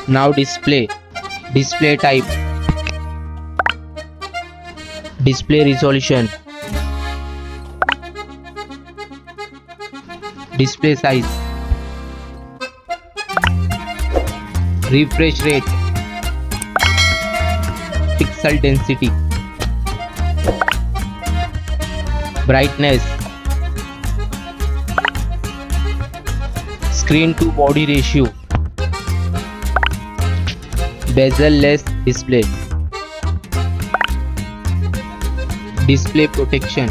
Now display. Display type. Display resolution. Display size. Refresh rate. Pixel density. Brightness. Screen to body ratio. Bezel-less display. Display protection.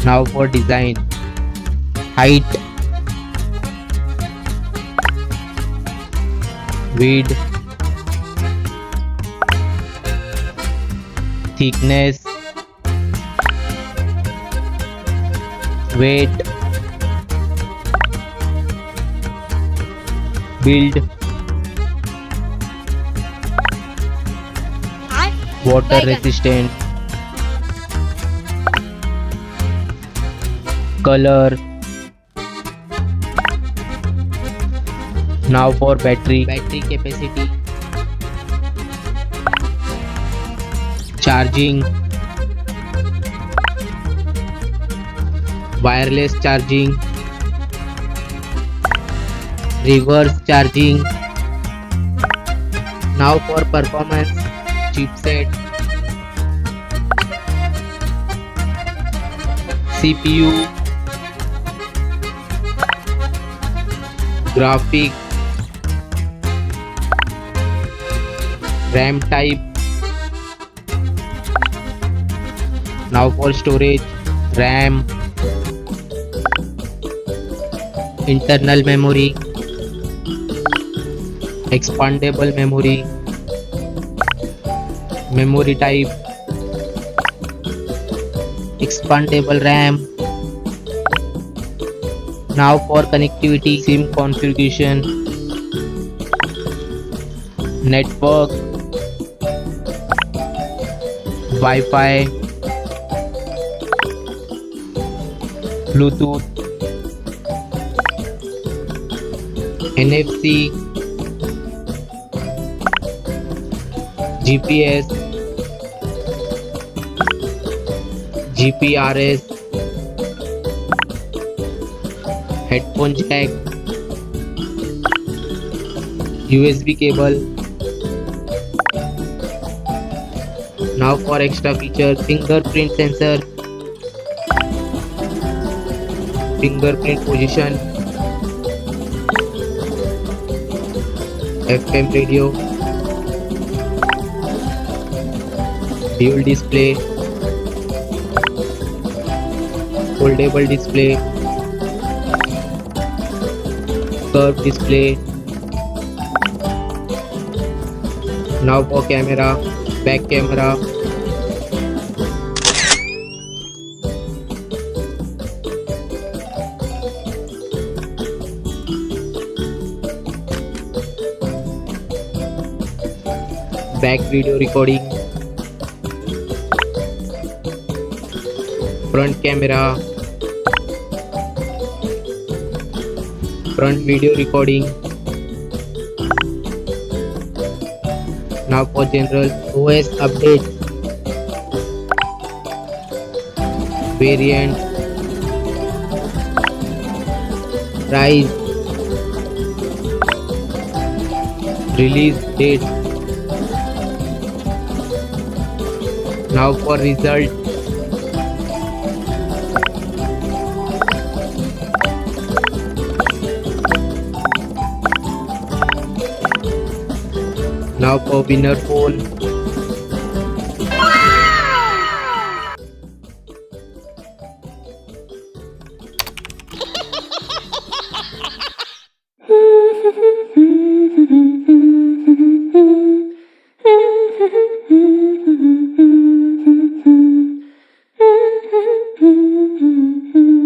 Now for design. Height, width, thickness, weight, build, water resistant, color. Now for battery capacity, charging, wireless charging, reverse charging. Now for performance, chipset, CPU, graphic, RAM type. Now for storage, RAM, internal memory, expandable memory, memory type, expandable RAM. Now for connectivity, SIM configuration, network, Wi-Fi, Bluetooth, NFC, GPS, GPRS, headphone jack, USB cable. Now for extra features, fingerprint sensor, fingerprint position, FM radio, dual display, foldable display, curved display. Now for camera, back camera, back video recording, front camera, front video recording. Now for general, OS update, variant, price, release date. Now for result, now for winner phone,